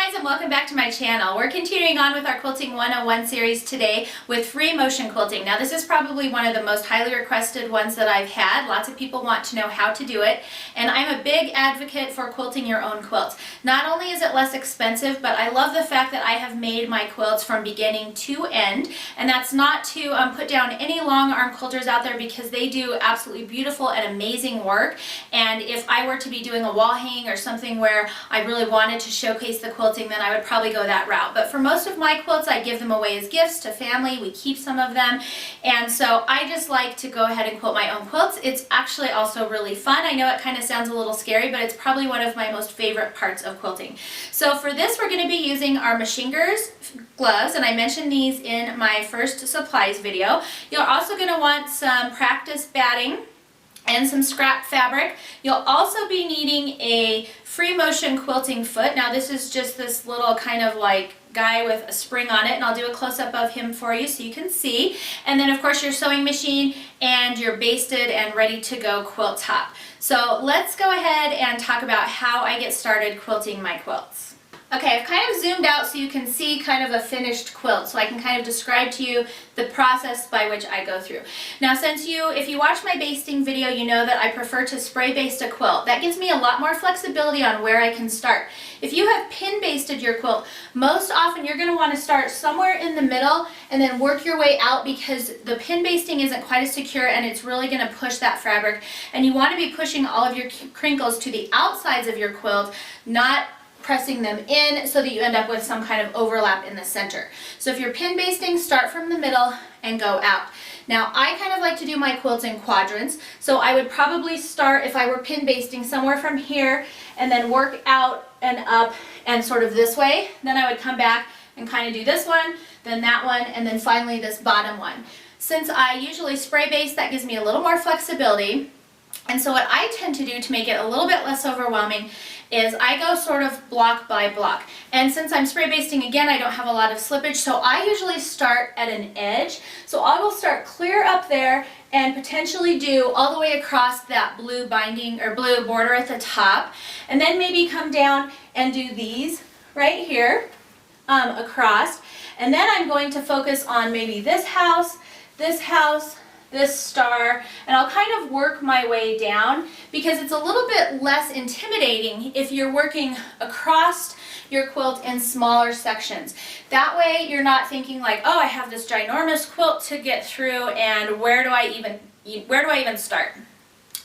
guys, and welcome back to my channel. We're continuing on with our Quilting 101 series today with free motion quilting. Now this is probably one of the most highly requested ones that I've had. Lots of people want to know how to do it, and I'm a big advocate for quilting your own quilts. Not only is it less expensive, but I love the fact that I have made my quilts from beginning to end, and that's not to put down any long arm quilters out there, because they do absolutely beautiful and amazing work. And if I were to be doing a wall hanging or something where I really wanted to showcase the quilting, then I would probably go that route. But for most of my quilts, I give them away as gifts to family. We keep some of them, and so I just like to go ahead and quilt my own quilts. It's actually also really fun. I know it kind of sounds a little scary, but it's probably one of my most favorite parts of quilting. So for this, we're going to be using our Meander gloves, and I mentioned these in my first supplies video. You're also going to want some practice batting and some scrap fabric. You'll also be needing a free motion quilting foot. Now this is just this little kind of like guy with a spring on it, and I'll do a close-up of him for you so you can see. And then of course your sewing machine and your basted and ready to go quilt top. So let's go ahead and talk about how I get started quilting my quilts. Okay, I've kind of zoomed out so you can see kind of a finished quilt, so I can kind of describe to you the process by which I go through. Now if you watch my basting video, you know that I prefer to spray baste a quilt. That gives me a lot more flexibility on where I can start. If you have pin basted your quilt, most often you're going to want to start somewhere in the middle and then work your way out, because the pin basting isn't quite as secure and it's really going to push that fabric, and you want to be pushing all of your crinkles to the outsides of your quilt, not pressing them in, so that you end up with some kind of overlap in the center. So if you're pin basting, start from the middle and go out. Now I kind of like to do my quilts in quadrants, so I would probably start, if I were pin basting, somewhere from here and then work out and up and sort of this way. Then I would come back and kind of do this one, then that one, and then finally this bottom one. Since I usually spray baste, that gives me a little more flexibility. And so what I tend to do to make it a little bit less overwhelming is I go sort of block by block. And since I'm spray basting again, I don't have a lot of slippage, so I usually start at an edge. So I will start clear up there and potentially do all the way across that blue binding or blue border at the top, and then maybe come down and do these right here across. And then I'm going to focus on maybe this house, this star, and I'll kind of work my way down, because it's a little bit less intimidating if you're working across your quilt in smaller sections. That way you're not thinking like, oh, I have this ginormous quilt to get through, and where do I even start?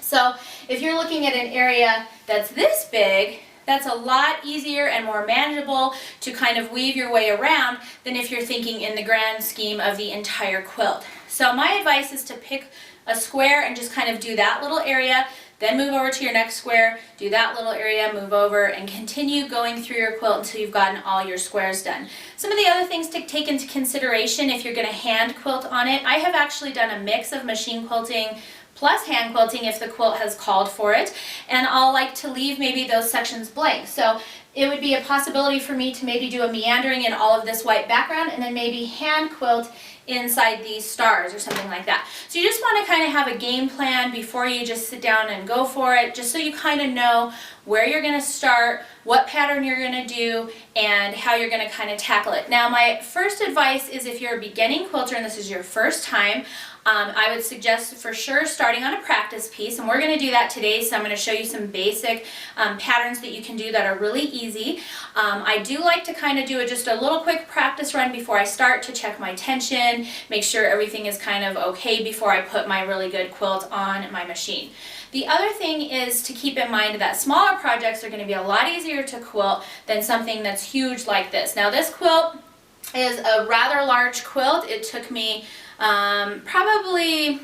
So if you're looking at an area that's this big, that's a lot easier and more manageable to kind of weave your way around than if you're thinking in the grand scheme of the entire quilt. So my advice is to pick a square and just kind of do that little area, then move over to your next square, do that little area, move over, and continue going through your quilt until you've gotten all your squares done. Some of the other things to take into consideration if you're going to hand quilt on it, I have actually done a mix of machine quilting plus hand quilting if the quilt has called for it, and I'll like to leave maybe those sections blank. So it would be a possibility for me to maybe do a meandering in all of this white background, and then maybe hand quilt inside these stars or something like that. So you just want to kind of have a game plan before you just sit down and go for it, just so you kind of know where you're going to start, what pattern you're going to do, and how you're going to kind of tackle it. Now my first advice is, if you're a beginning quilter and this is your first time, I would suggest for sure starting on a practice piece, and we're going to do that today. So I'm going to show you some basic patterns that you can do that are really easy. I do like to kind of do just a little quick practice run before I start to check my tension, make sure everything is kind of okay before I put my really good quilt on my machine. The other thing is to keep in mind that smaller projects are going to be a lot easier to quilt than something that's huge like this. Now this quilt is a rather large quilt. It took me probably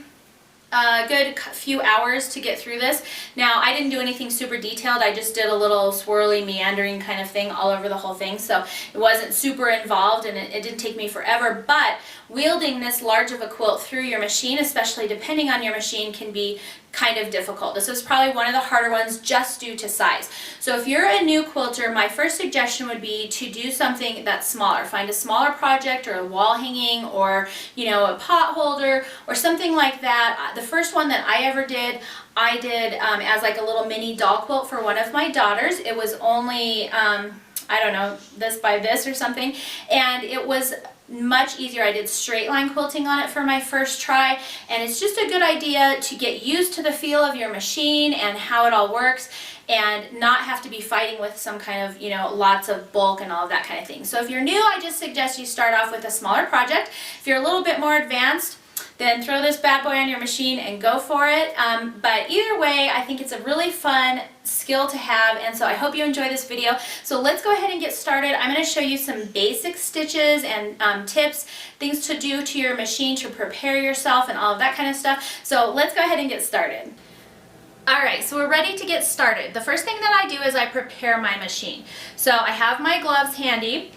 a good few hours to get through this. Now I didn't do anything super detailed, I just did a little swirly meandering kind of thing all over the whole thing, so it wasn't super involved, and it didn't take me forever. But wielding this large of a quilt through your machine, especially depending on your machine, can be kind of difficult. This is probably one of the harder ones just due to size. So if you're a new quilter, my first suggestion would be to do something that's smaller. Find a smaller project, or a wall hanging, or a pot holder or something like that. The first one that I ever did, I did as like a little mini doll quilt for one of my daughters. It was only I don't know, this by this or something, and it was much easier. I did straight line quilting on it for my first try, and it's just a good idea to get used to the feel of your machine and how it all works, and not have to be fighting with some kind of, you know, lots of bulk and all of that kind of thing. So if you're new, I just suggest you start off with a smaller project. If you're a little bit more advanced, then throw this bad boy on your machine and go for it. But either way, I think it's a really fun skill to have, and so I hope you enjoy this video. So let's go ahead and get started. I'm going to show you some basic stitches and tips, things to do to your machine to prepare yourself and all of that kind of stuff. So let's go ahead and get started. Alright, so we're ready to get started. The first thing that I do is I prepare my machine. So I have my gloves handy.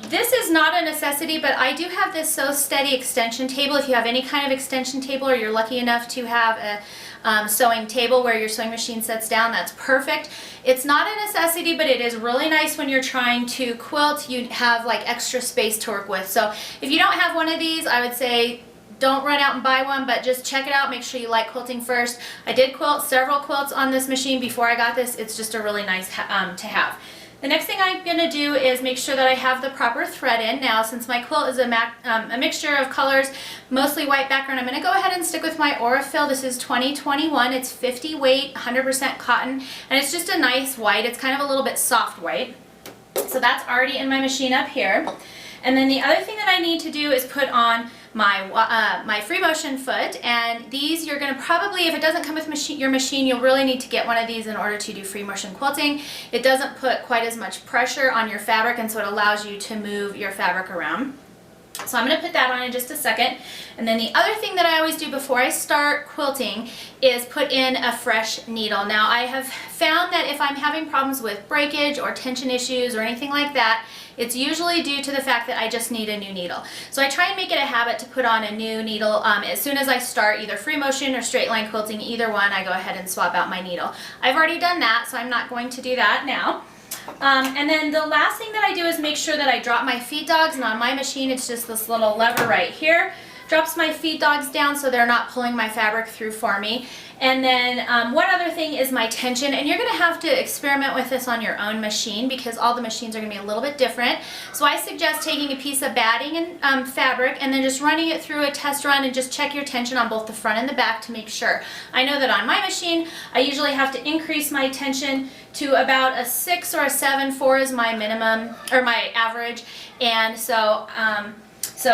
This is not a necessity, but I do have this Sew Steady extension table. If you have any kind of extension table, or you're lucky enough to have a sewing table where your sewing machine sets down, that's perfect. It's not a necessity, but it is really nice when you're trying to quilt. You have like extra space to work with. So if you don't have one of these, I would say don't run out and buy one, but just check it out. Make sure you like quilting first. I did quilt several quilts on this machine before I got this. It's just a really nice to have. The next thing I'm going to do is make sure that I have the proper thread in. Now, since my quilt is a mixture of colors, mostly white background, I'm going to go ahead and stick with my Aurifil. This is 2021. It's 50 weight, 100% cotton, and it's just a nice white. It's kind of a little bit soft white. So that's already in my machine up here. And then the other thing that I need to do is put on my free motion foot, and these you're going to probably, if it doesn't come with your machine, you'll really need to get one of these in order to do free motion quilting. It doesn't put quite as much pressure on your fabric, and so it allows you to move your fabric around. So I'm going to put that on in just a second. And then the other thing that I always do before I start quilting is put in a fresh needle. Now, I have found that if I'm having problems with breakage or tension issues or anything like that, it's usually due to the fact that I just need a new needle. So I try and make it a habit to put on a new needle as soon as I start either free motion or straight line quilting. Either one, I go ahead and swap out my needle. I've already done that, so I'm not going to do that now. And then the last thing that I do is make sure that I drop my feed dogs, and on my machine it's just this little lever right here. Drops my feed dogs down so they're not pulling my fabric through for me. And then one other thing is my tension, and you're going to have to experiment with this on your own machine because all the machines are going to be a little bit different. So I suggest taking a piece of batting and fabric and then just running it through a test run and just check your tension on both the front and the back to make sure. I know that on my machine I usually have to increase my tension to about a 6 or a 7. 4 is my minimum, or my average, and so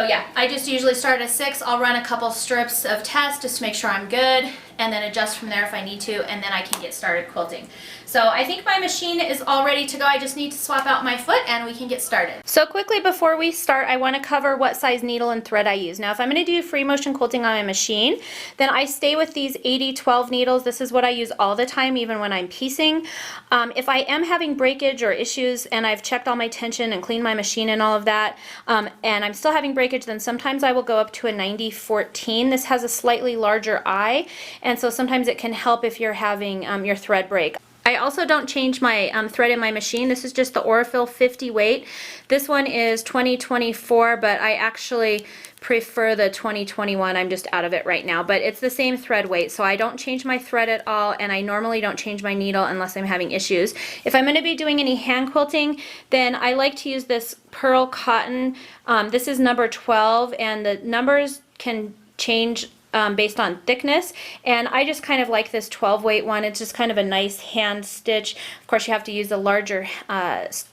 yeah, I just usually start at 6. I'll run a couple strips of test just to make sure I'm good, and then adjust from there if I need to, and then I can get started quilting. So I think my machine is all ready to go. I just need to swap out my foot and we can get started. So quickly before we start, I want to cover what size needle and thread I use. Now if I'm going to do free motion quilting on my machine, then I stay with these 80-12 needles. This is what I use all the time, even when I'm piecing. If I am having breakage or issues and I've checked all my tension and cleaned my machine and all of that, and I'm still having breakage, then sometimes I will go up to a 90-14. This has a slightly larger eye, and so sometimes it can help if you're having your thread break. I also don't change my thread in my machine. This is just the Aurifil 50 weight. This one is 2024, but I actually prefer the 2021. I'm just out of it right now, but it's the same thread weight, so I don't change my thread at all, and I normally don't change my needle unless I'm having issues. If I'm going to be doing any hand quilting, then I like to use this pearl cotton. This is number 12, and the numbers can change based on thickness, and I just kind of like this 12 weight one. It's just kind of a nice hand stitch. Of course, you have to use a larger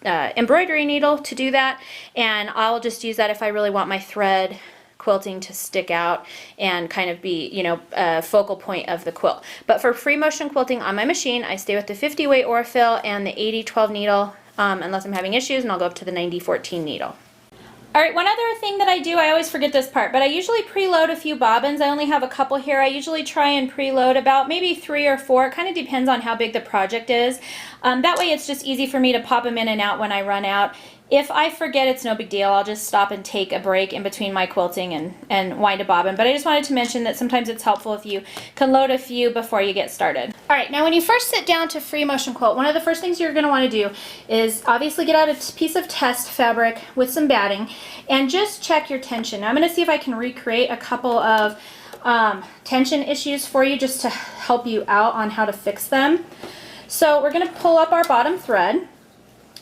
embroidery needle to do that, and I'll just use that if I really want my thread quilting to stick out and kind of be, you know, a focal point of the quilt. But for free motion quilting on my machine, I stay with the 50 weight Aurifil and the 80-12 needle unless I'm having issues, and I'll go up to the 90-14 needle. Alright, one other thing that I do, I always forget this part, but I usually preload a few bobbins. I only have a couple here. I usually try and preload about maybe 3 or 4. It kind of depends on how big the project is. That way it's just easy for me to pop them in and out when I run out. If I forget, it's no big deal. I'll just stop and take a break in between my quilting and wind a bobbin. But I just wanted to mention that sometimes it's helpful if you can load a few before you get started. Alright, now when you first sit down to free motion quilt, one of the first things you're going to want to do is obviously get out a piece of test fabric with some batting and just check your tension. Now I'm going to see if I can recreate a couple of tension issues for you just to help you out on how to fix them. So we're going to pull up our bottom thread.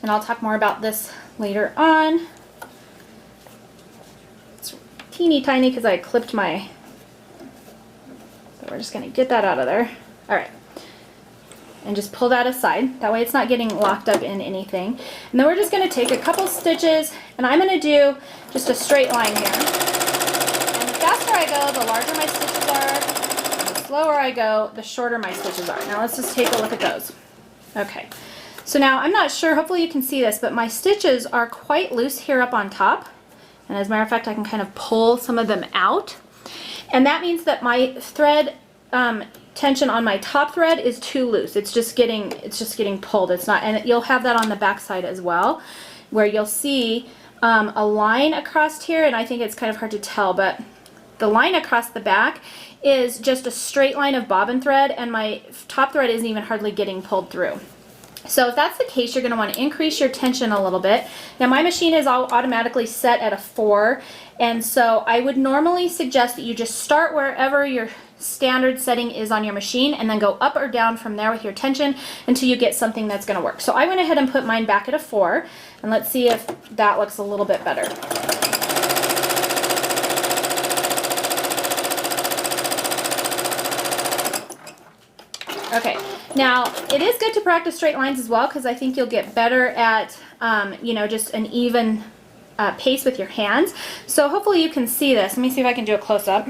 and I'll talk more about this later on. It's teeny tiny because I clipped my, so we're just going to get that out of there. All right. And just pull that aside. That way it's not getting locked up in anything. And then we're just going to take a couple stitches, and I'm going to do just a straight line here. And the faster I go, the larger my stitches are. And the slower I go, the shorter my stitches are. Now let's just take a look at those. Okay. So now I'm not sure, hopefully you can see this, but my stitches are quite loose here up on top. And as a matter of fact, I can kind of pull some of them out. And that means that my thread tension on my top thread is too loose. It's just getting pulled. It's not, and you'll have that on the back side as well, where you'll see a line across here, and I think it's kind of hard to tell, but the line across the back is just a straight line of bobbin thread, and my top thread isn't even hardly getting pulled through. So if that's the case, you're going to want to increase your tension a little bit. Now my machine is all automatically set at a 4, and so I would normally suggest that you just start wherever your standard setting is on your machine and then go up or down from there with your tension until you get something that's going to work. So I went ahead and put mine back at a 4, and let's see if that looks a little bit better. Okay, now it is good to practice straight lines as well, because I think you'll get better at you know, just an even pace with your hands. So hopefully you can see this. Let me see if I can do a close-up.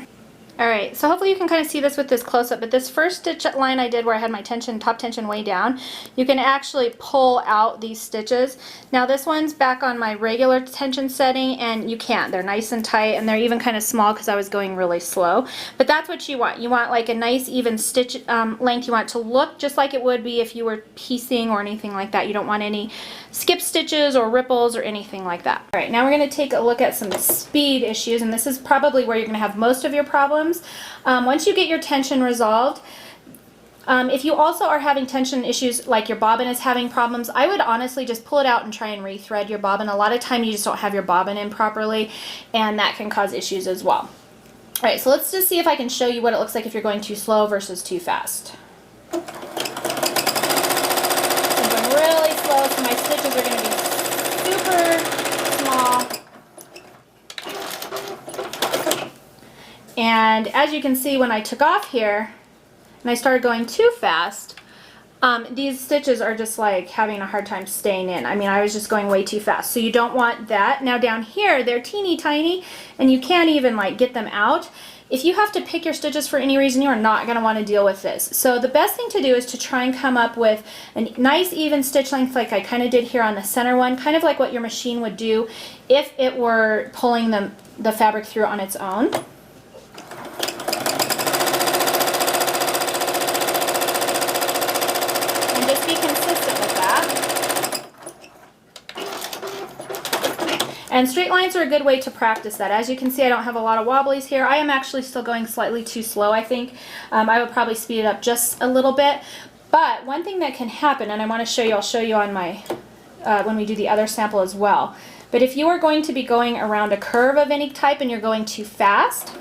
Alright, so hopefully you can kind of see this with this close-up, but this first stitch line I did where I had my tension, top tension way down, you can actually pull out these stitches. Now this one's back on my regular tension setting, and you can't. They're nice and tight, and they're even kind of small because I was going really slow. But that's what you want. You want like a nice even stitch length. You want it to look just like it would be if you were piecing or anything like that. You don't want any skip stitches or ripples or anything like that. Alright, now we're going to take a look at some speed issues, and this is probably where you're going to have most of your problems. Once you get your tension resolved, if you also are having tension issues like your bobbin is having problems, I would honestly just pull it out and try and rethread your bobbin. A lot of time you just don't have your bobbin in properly, and that can cause issues as well. Alright, so let's just see if I can show you what it looks like if you're going too slow versus too fast. I'm going really slow, so my stitches are going to be super small. And as you can see, when I took off here and I started going too fast, these stitches are just like having a hard time staying in. I mean, I was just going way too fast. So you don't want that. Now down here, they're teeny tiny, and you can't even like get them out. If you have to pick your stitches for any reason, you are not going to want to deal with this. So the best thing to do is to try and come up with a nice even stitch length like I kind of did here on the center one, kind of like what your machine would do if it were pulling the fabric through on its own. Just be consistent with that. And straight lines are a good way to practice that. As you can see, I don't have a lot of wobblies here. I am actually still going slightly too slow, I think. I would probably speed it up just a little bit. But one thing that can happen, and I want to show you, I'll show you on my, when we do the other sample as well. But if you are going to be going around a curve of any type and you're going too fast,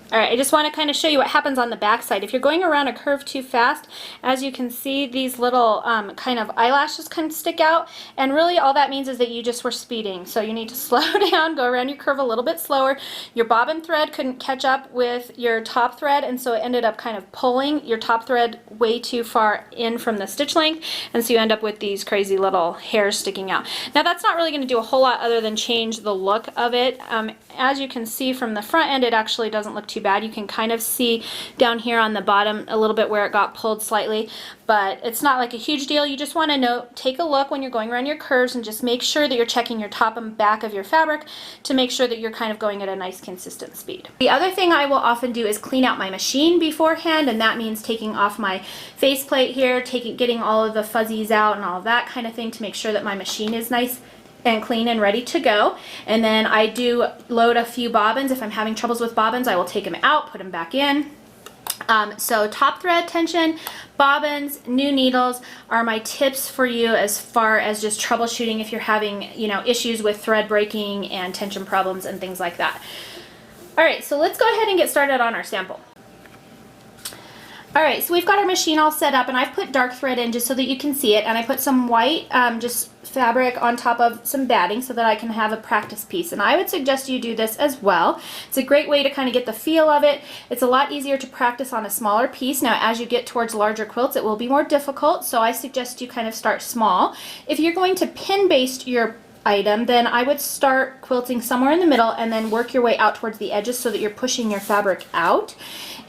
Alright, I just want to kind of show you what happens on the back side. If you're going around a curve too fast, as you can see, these little kind of eyelashes kind of stick out, and really all that means is that you just were speeding. So you need to slow down, go around your curve a little bit slower. Your bobbin thread couldn't catch up with your top thread, and so it ended up kind of pulling your top thread way too far in from the stitch length, and so you end up with these crazy little hairs sticking out. Now that's not really going to do a whole lot other than change the look of it. As you can see from the front end, it actually doesn't look too bad. You can kind of see down here on the bottom a little bit where it got pulled slightly, but it's not like a huge deal. You just want to take a look when you're going around your curves and just make sure that you're checking your top and back of your fabric to make sure that you're kind of going at a nice consistent speed. The other thing I will often do is clean out my machine beforehand, and that means taking off my faceplate here, getting all of the fuzzies out and all of that kind of thing to make sure that my machine is nice and clean and ready to go. And then I do load a few bobbins. If I'm having troubles with bobbins, I will take them out, put them back in. So top thread tension, bobbins, new needles are my tips for you as far as just troubleshooting if you're having, issues with thread breaking and tension problems and things like that. Alright, so let's go ahead and get started on our sample. Alright, so we've got our machine all set up, and I've put dark thread in just so that you can see it, and I put some white just fabric on top of some batting so that I can have a practice piece. And I would suggest you do this as well. It's a great way to kind of get the feel of it. It's a lot easier to practice on a smaller piece. Now as you get towards larger quilts, it will be more difficult, so I suggest you kind of start small. If you're going to pin baste your item, then I would start quilting somewhere in the middle and then work your way out towards the edges so that you're pushing your fabric out.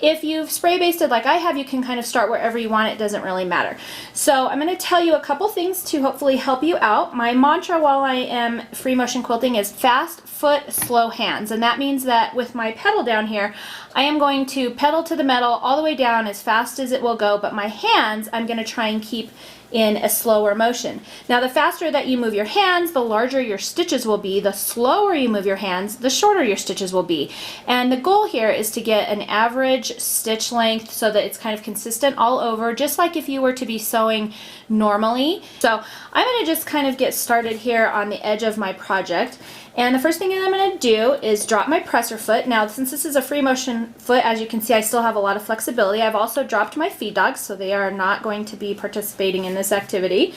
If you've spray basted like I have, you can kind of start wherever you want. It doesn't really matter. So I'm going to tell you a couple things to hopefully help you out. My mantra while I am free motion quilting is fast foot, slow hands. And that means that with my pedal down here, I am going to pedal to the metal all the way down as fast as it will go, but my hands I'm going to try and keep in a slower motion. Now the faster that you move your hands, the larger your stitches will be. The slower you move your hands, the shorter your stitches will be. And the goal here is to get an average stitch length so that it's kind of consistent all over, just like if you were to be sewing normally. So I'm going to just kind of get started here on the edge of my project. And the first thing that I'm going to do is drop my presser foot. Now since this is a free motion foot, as you can see, I still have a lot of flexibility. I've also dropped my feed dogs, so they are not going to be participating in this activity.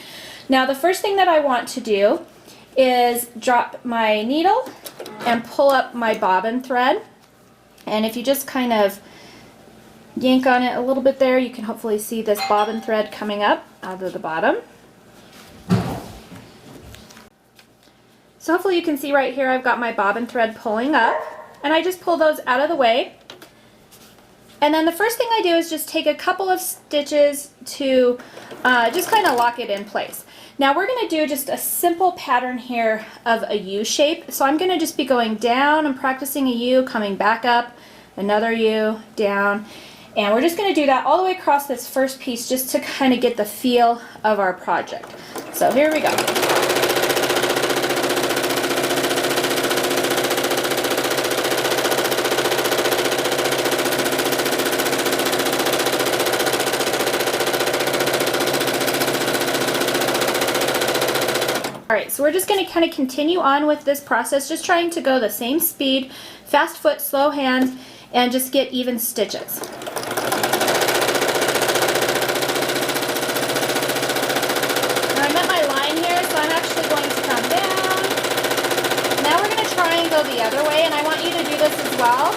Now the first thing that I want to do is drop my needle and pull up my bobbin thread. And if you just kind of yank on it a little bit there, you can hopefully see this bobbin thread coming up out of the bottom. So hopefully you can see right here I've got my bobbin thread pulling up, and I just pull those out of the way. And then the first thing I do is just take a couple of stitches to just kind of lock it in place. Now we're going to do just a simple pattern here of a U shape. So I'm going to just be going down and practicing a U, coming back up, another U, down. And we're just going to do that all the way across this first piece just to kind of get the feel of our project. So here we go. Alright, so we're just going to kind of continue on with this process, just trying to go the same speed, fast foot, slow hand, and just get even stitches. Now I'm at my line here, so I'm actually going to come down. Now we're going to try and go the other way, and I want you to do this as well.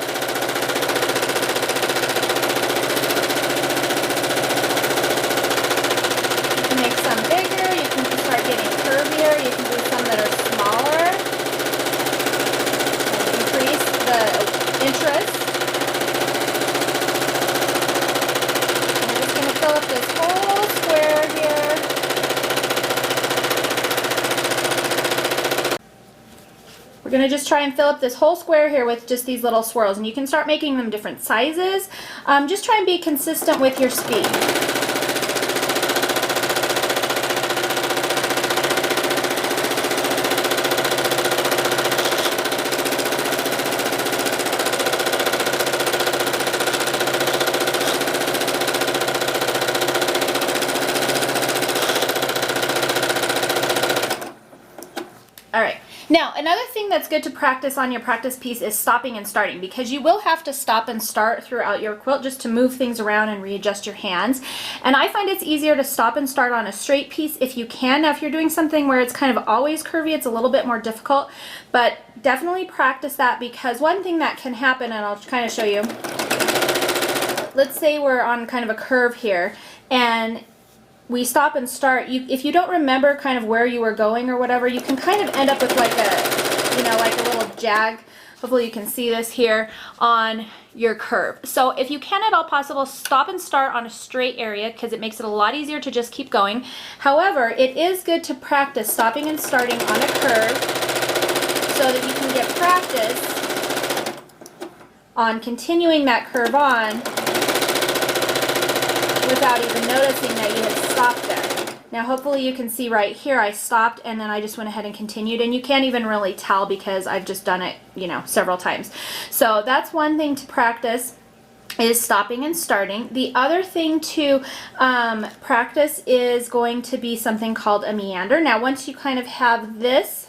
You can make some bigger, you can start getting curvier, you can do some that are smaller and increase the interest. And we're just going to fill up this whole square here. We're going to just try and fill up this whole square here with just these little swirls, and you can start making them different sizes. Just try and be consistent with your speed. Alright, now another thing that's good to practice on your practice piece is stopping and starting, because you will have to stop and start throughout your quilt just to move things around and readjust your hands. And I find it's easier to stop and start on a straight piece if you can. Now if you're doing something where it's kind of always curvy, it's a little bit more difficult, but definitely practice that, because one thing that can happen, and I'll kind of show you, let's say we're on kind of a curve here, and we stop and start. If you don't remember kind of where you were going or whatever, you can kind of end up with like a, like a little jag. Hopefully you can see this here on your curve. So if you can at all possible, stop and start on a straight area, because it makes it a lot easier to just keep going. However, it is good to practice stopping and starting on a curve so that you can get practice on continuing that curve on without even noticing that you had stopped there. Now hopefully you can see right here I stopped and then I just went ahead and continued, and you can't even really tell because I've just done it, several times. So that's one thing to practice, is stopping and starting. The other thing to practice is going to be something called a meander. Now once you kind of have this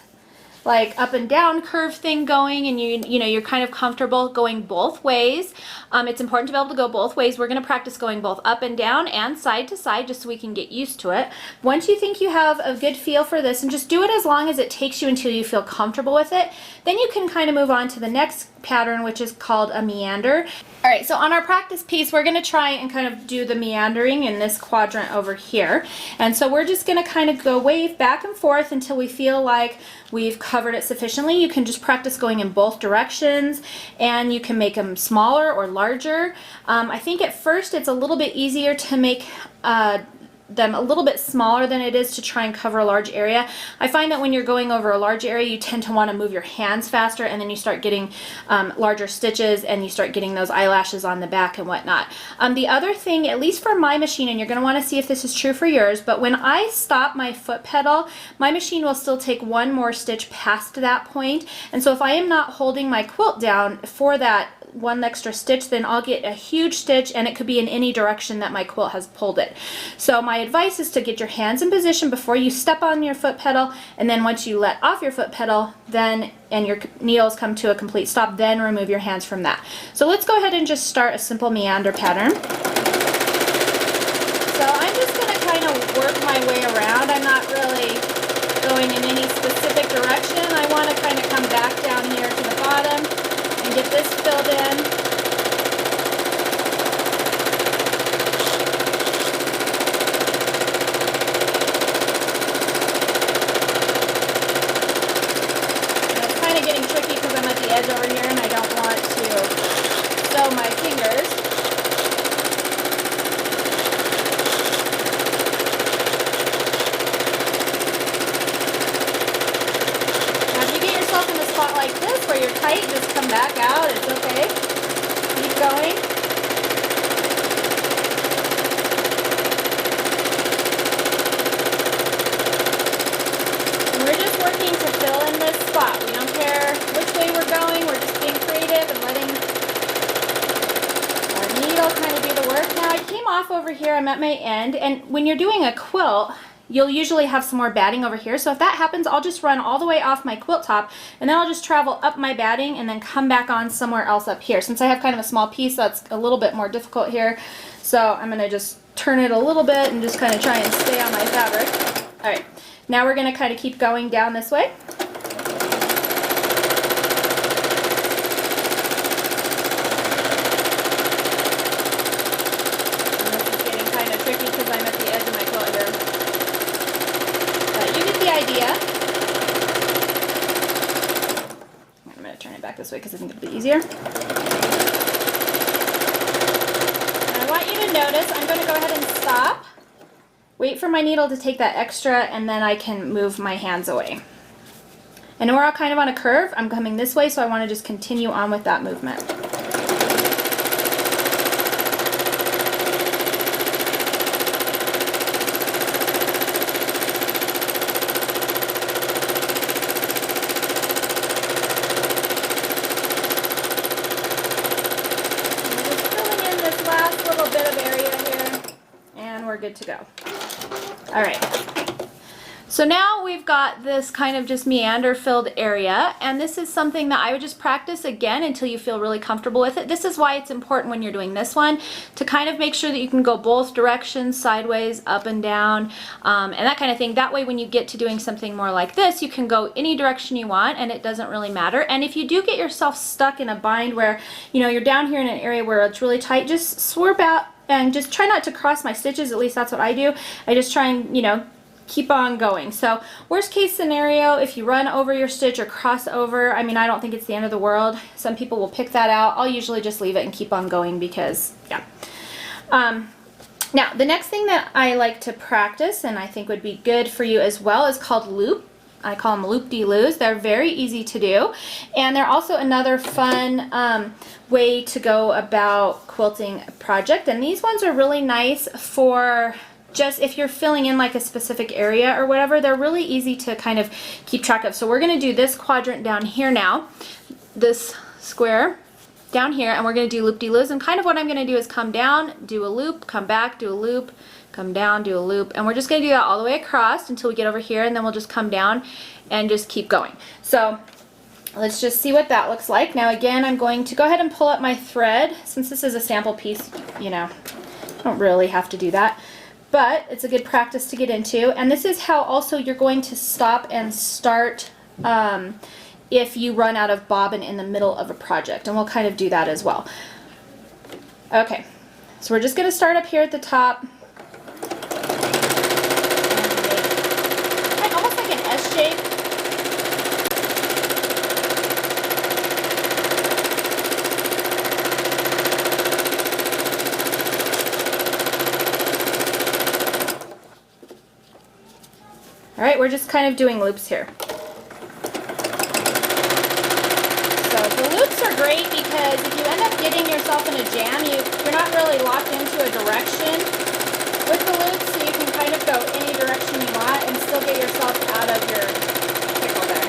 like up and down curve thing going, and you know, you're kind of comfortable going both ways. It's important to be able to go both ways. We're going to practice going both up and down and side to side just so we can get used to it. Once you think you have a good feel for this, and just do it as long as it takes you until you feel comfortable with it, then you can kind of move on to the next pattern, which is called a meander. All right, so on our practice piece, we're going to try and kind of do the meandering in this quadrant over here. And so we're just going to kind of go wave back and forth until we feel like we've covered it sufficiently. You can just practice going in both directions, and you can make them smaller or larger. I think at first it's a little bit easier to make them a little bit smaller than it is to try and cover a large area. I find that when you're going over a large area, you tend to want to move your hands faster, and then you start getting larger stitches, and you start getting those eyelashes on the back and whatnot. The other thing, at least for my machine, and you're going to want to see if this is true for yours, but when I stop my foot pedal, my machine will still take one more stitch past that point. And so if I am not holding my quilt down for that one extra stitch, then I'll get a huge stitch, and it could be in any direction that my quilt has pulled it. So my advice is to get your hands in position before you step on your foot pedal, and then once you let off your foot pedal, then and your needles come to a complete stop, then remove your hands from that. So let's go ahead and just start a simple meander pattern. So I'm just going to kind of work my way around. I'm not really going in any specific direction. I want to kind of come back down here to the bottom and get this filled in. And it's kind of getting tricky because I'm at the edge over here and I don't want to sew my fingers. In a spot like this where you're tight, just come back out. It's okay. Keep going. And we're just working to fill in this spot. We don't care which way we're going. We're just being creative and letting our needle kind of do the work. Now I came off over here. I'm at my end, and when you're doing a quilt, you'll usually have some more batting over here. So if that happens, I'll just run all the way off my quilt top, and then I'll just travel up my batting and then come back on somewhere else up here. Since I have kind of a small piece, that's a little bit more difficult here. So I'm going to just turn it a little bit and just kind of try and stay on my fabric. All right, now we're going to kind of keep going down this way. This way because I think it'll be easier. And I want you to notice I'm going to go ahead and stop, wait for my needle to take that extra, and then I can move my hands away. And we're all kind of on a curve. I'm coming this way, so I want to just continue on with that movement. Good to go. All right, so now we've got this kind of just meander filled area, and this is something that I would just practice again until you feel really comfortable with it. This is why it's important when you're doing this one to kind of make sure that you can go both directions, sideways, up and down, and that kind of thing. That way when you get to doing something more like this, you can go any direction you want and it doesn't really matter. And if you do get yourself stuck in a bind where, you know, you're down here in an area where it's really tight, just swerve out and just try not to cross my stitches. At least that's what I do. I just try and, you know, keep on going. So worst case scenario, if you run over your stitch or cross over, I mean, I don't think it's the end of the world. Some people will pick that out. I'll usually just leave it and keep on going because, yeah. Now, the next thing that I like to practice, and I think would be good for you as well, is called loop. I call them loop-de-loos. They're very easy to do, and they're also another fun way to go about quilting a project. And these ones are really nice for just if you're filling in like a specific area or whatever. They're really easy to kind of keep track of. So we're going to do this quadrant down here now, this square down here, and we're going to do loop-de-loos. And kind of what I'm going to do is come down, do a loop, come back, do a loop, come down, do a loop, and we're just going to do that all the way across until we get over here, and then we'll just come down and just keep going. So let's just see what that looks like. Now again, I'm going to go ahead and pull up my thread. Since this is a sample piece, you know, I don't really have to do that, but it's a good practice to get into. And this is how also you're going to stop and start if you run out of bobbin in the middle of a project, and we'll kind of do that as well. Okay, so we're just going to start up here at the top and make almost like an S shape. All right, we're just kind of doing loops here. So the loops are great because if you end up getting yourself in a jam, you're not really locked into a direction with the loops, so you can kind of go any direction you want and still get yourself out of your pickle there.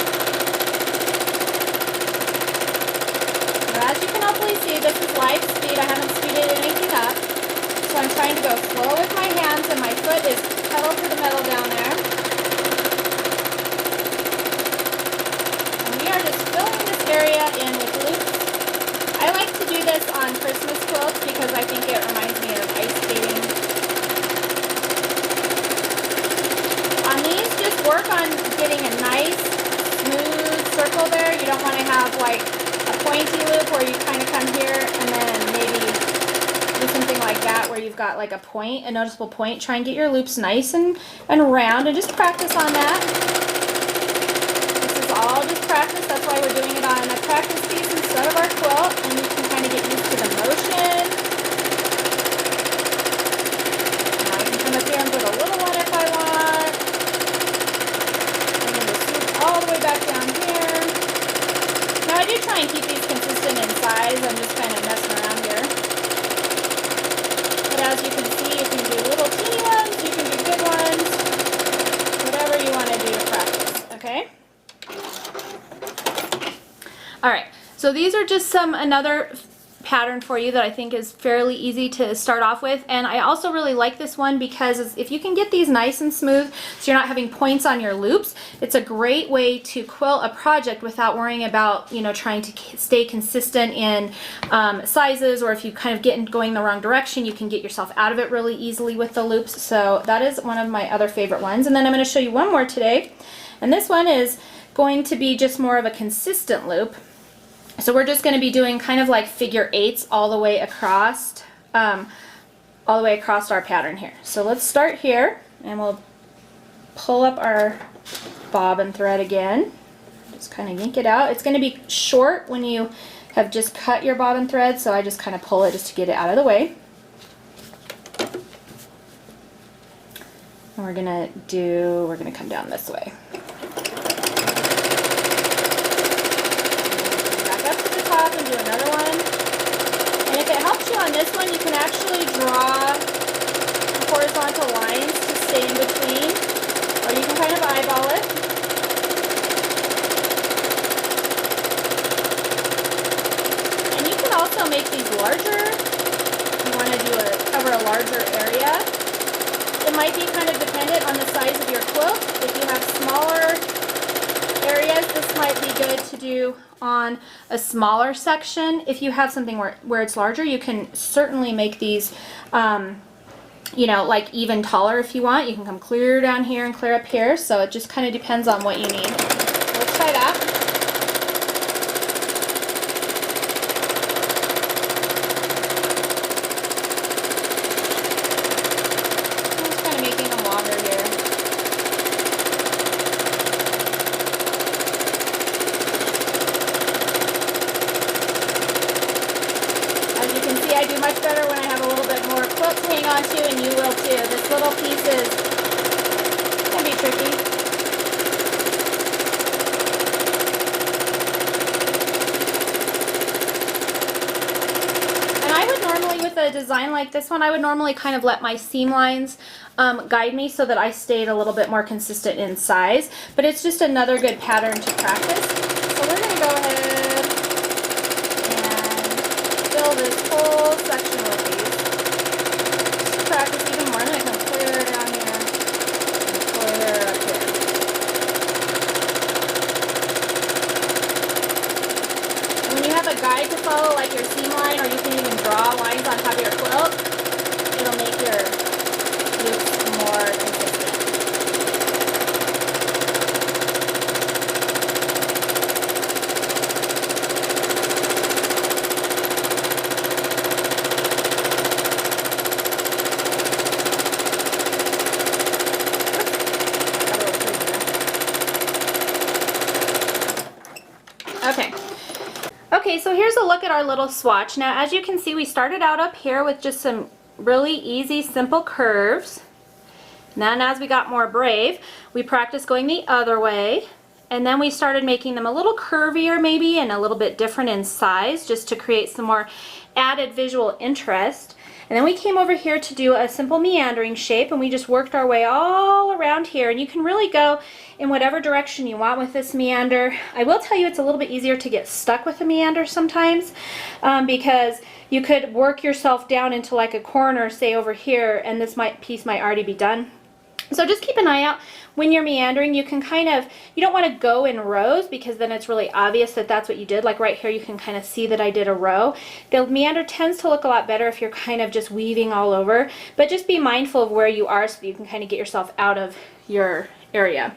Now, as you can hopefully see, this is live speed. I haven't speeded anything up. So I'm trying to go slow with my hands, and my foot is pedal to the metal down there. Area in with loops. I like to do this on Christmas quilts because I think it reminds me of ice skating. On these, just work on getting a nice smooth circle there. You don't want to have like a pointy loop where you kind of come here and then maybe do something like that where you've got like a point, a noticeable point. Try and get your loops nice and round, and just practice on that. All just practice. That's why we're doing it on a practice piece instead of our quilt, and you can kind of get used to the motion. Now I can come up here and put a little one if I want. And then just swoop all the way back down here. Now I do try and keep these consistent in size. I'm just kind of messing around here. But as you can see, you can do little teeny ones, you can do big ones, whatever you want to do to practice, okay? All right, so these are just another pattern for you that I think is fairly easy to start off with. And I also really like this one because if you can get these nice and smooth so you're not having points on your loops, it's a great way to quilt a project without worrying about, you know, trying to stay consistent in sizes, or if you kind of get going the wrong direction, you can get yourself out of it really easily with the loops. So that is one of my other favorite ones. And then I'm going to show you one more today, and this one is going to be just more of a consistent loop. So we're just going to be doing kind of like figure eights all the way across our pattern here. So let's start here, and we'll pull up our bobbin thread again. Just kind of yank it out. It's going to be short when you have just cut your bobbin thread, so I just kind of pull it just to get it out of the way. And we're going to come down this way. And do another one. And if it helps you on this one, you can actually draw horizontal lines to stay in between, or you can kind of eyeball it. And you can also make these larger if you want to cover a larger area. It might be kind of dependent on the size of your quilt. If you have smaller areas, this might be good to do on a smaller section. If you have something where it's larger, you can certainly make these you know, like even taller if you want. You can come clear down here and clear up here, so it just kind of depends on what you need. So let's try that. I'm just kind of making them longer here. I do much better when I have a little bit more quilt to hang on to, and you will too. This little piece can be tricky. And I would normally, with a design like this one, I would normally kind of let my seam lines guide me so that I stayed a little bit more consistent in size. But it's just another good pattern to practice. So we're going to go ahead and fill this whole section with these. Just to practice even more. I'm going to come clear down here and clear up here. a guide to follow, like your seam line, or you can even draw lines on top of your quilt. It'll make your loops more consistent. Okay, so here's a look at our little swatch. Now, as you can see, we started out up here with just some really easy, simple curves. And then as we got more brave, we practiced going the other way. And then we started making them a little curvier maybe and a little bit different in size just to create some more added visual interest. And then we came over here to do a simple meandering shape, and we just worked our way all around here. And you can really go in whatever direction you want with this meander. I will tell you it's a little bit easier to get stuck with a meander sometimes because you could work yourself down into like a corner, say over here, and this piece might already be done. So just keep an eye out when you're meandering. You can kind of, you don't want to go in rows because then it's really obvious that that's what you did. Like right here, you can kind of see that I did a row. The meander tends to look a lot better if you're kind of just weaving all over, but just be mindful of where you are so that you can kind of get yourself out of your area.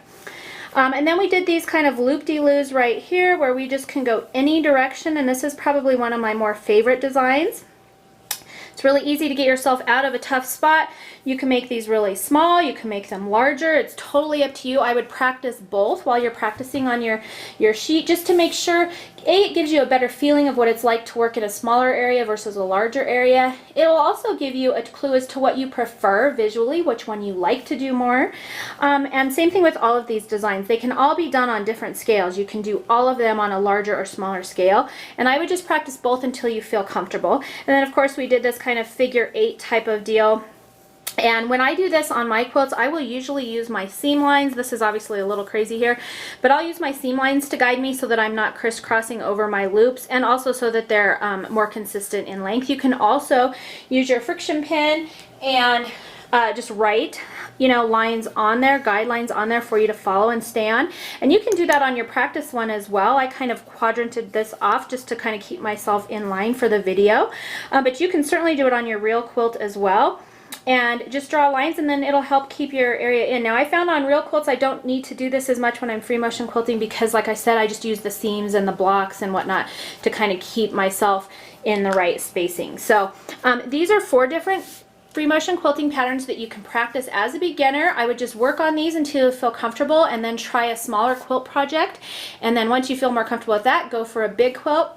And then we did these kind of loop-de-loos right here where we just can go any direction, and this is probably one of my more favorite designs. It's really easy to get yourself out of a tough spot. You can make these really small, you can make them larger. It's totally up to you. I would practice both while you're practicing on your sheet just to make sure, A, it gives you a better feeling of what it's like to work in a smaller area versus a larger area. It'll also give you a clue as to what you prefer visually, which one you like to do more. And same thing with all of these designs. They can all be done on different scales. You can do all of them on a larger or smaller scale. And I would just practice both until you feel comfortable. And then of course we did this kind of figure 8 type of deal. And when I do this on my quilts, I will usually use my seam lines. This is obviously a little crazy here, but I'll use my seam lines to guide me so that I'm not crisscrossing over my loops, and also so that they're more consistent in length. You can also use your friction pin and just write, you know, lines on there, guidelines on there for you to follow and stay on. And you can do that on your practice one as well. I kind of quadranted this off just to kind of keep myself in line for the video, but you can certainly do it on your real quilt as well. And just draw lines, and then it'll help keep your area in. Now I found on real quilts I don't need to do this as much when I'm free motion quilting because, like I said, I just use the seams and the blocks and whatnot to kind of keep myself in the right spacing. So these are 4 different free motion quilting patterns that you can practice as a beginner. I would just work on these until you feel comfortable and then try a smaller quilt project. And then once you feel more comfortable with that, go for a big quilt.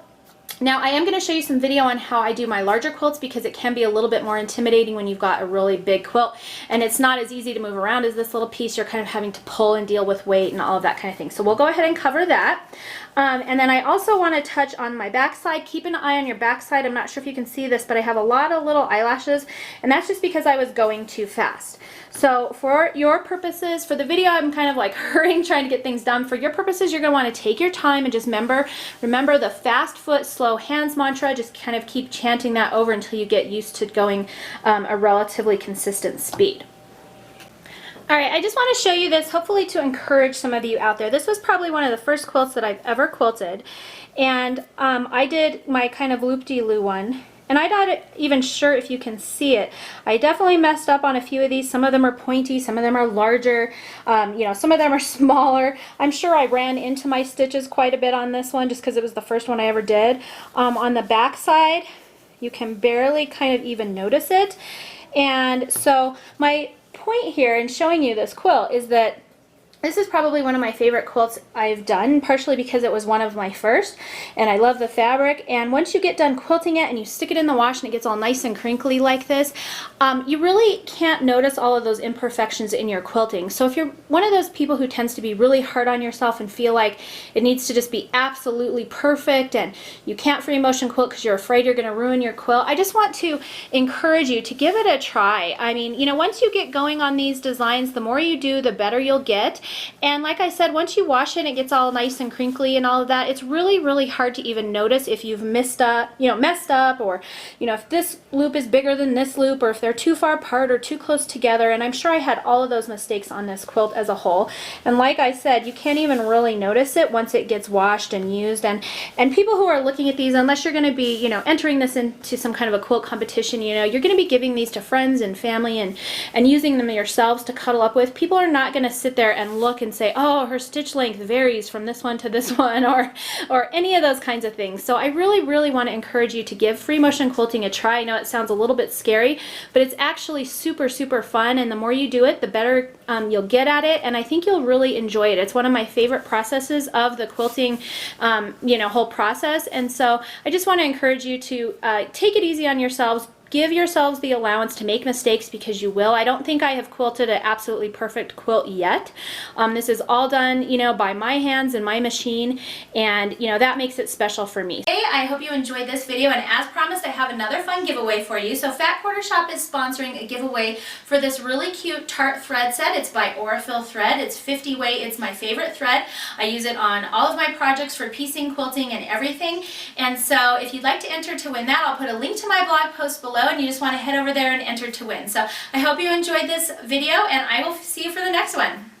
Now I am going to show you some video on how I do my larger quilts because it can be a little bit more intimidating when you've got a really big quilt and it's not as easy to move around as this little piece. You're kind of having to pull and deal with weight and all of that kind of thing. So we'll go ahead and cover that. And then I also want to touch on my back side. Keep an eye on your back side. I'm not sure if you can see this, but I have a lot of little eyelashes, and that's just because I was going too fast. So for your purposes, for the video, I'm kind of like hurrying, trying to get things done. For your purposes, you're going to want to take your time and just remember the fast foot, slow hands mantra. Just kind of keep chanting that over until you get used to going a relatively consistent speed. Alright, I just want to show you this, hopefully to encourage some of you out there. This was probably one of the first quilts that I've ever quilted, and I did my kind of loop-de-loo one, and I'm not even sure if you can see it. I definitely messed up on a few of these. Some of them are pointy, some of them are larger, you know, some of them are smaller. I'm sure I ran into my stitches quite a bit on this one just because it was the first one I ever did. On the back side, you can barely kind of even notice it, and so my point here in showing you this quilt is that this is probably one of my favorite quilts I've done, partially because it was one of my first, and I love the fabric. And once you get done quilting it and you stick it in the wash and it gets all nice and crinkly like this, you really can't notice all of those imperfections in your quilting. So if you're one of those people who tends to be really hard on yourself and feel like it needs to just be absolutely perfect and you can't free motion quilt because you're afraid you're going to ruin your quilt, I just want to encourage you to give it a try. I mean, you know, once you get going on these designs, the more you do, the better you'll get. And like I said, once you wash it and it gets all nice and crinkly and all of that, it's really, really hard to even notice if you've messed up, or, if this loop is bigger than this loop, or if they're too far apart or too close together. And I'm sure I had all of those mistakes on this quilt as a whole. And like I said, you can't even really notice it once it gets washed and used. And people who are looking at these, unless you're going to be, entering this into some kind of a quilt competition, you're going to be giving these to friends and family and using them yourselves to cuddle up with. People are not going to sit there and look and say, oh, her stitch length varies from this one to this one, or any of those kinds of things. So I really, really want to encourage you to give free motion quilting a try. I know it sounds a little bit scary, but it's actually super, super fun, and the more you do it, the better you'll get at it, and I think you'll really enjoy it. It's one of my favorite processes of the quilting, whole process, and so I just want to encourage you to take it easy on yourselves. Give yourselves the allowance to make mistakes, because you will. I don't think I have quilted an absolutely perfect quilt yet. This is all done, by my hands and my machine, and that makes it special for me. Hey, I hope you enjoyed this video, and as promised, I have another fun giveaway for you. So Fat Quarter Shop is sponsoring a giveaway for this really cute Tart thread set. It's by Aurifil thread. It's 50 weight. It's my favorite thread. I use it on all of my projects for piecing, quilting, and everything. And so if you'd like to enter to win that, I'll put a link to my blog post below, and you just want to head over there and enter to win. So I hope you enjoyed this video, and I will see you for the next one.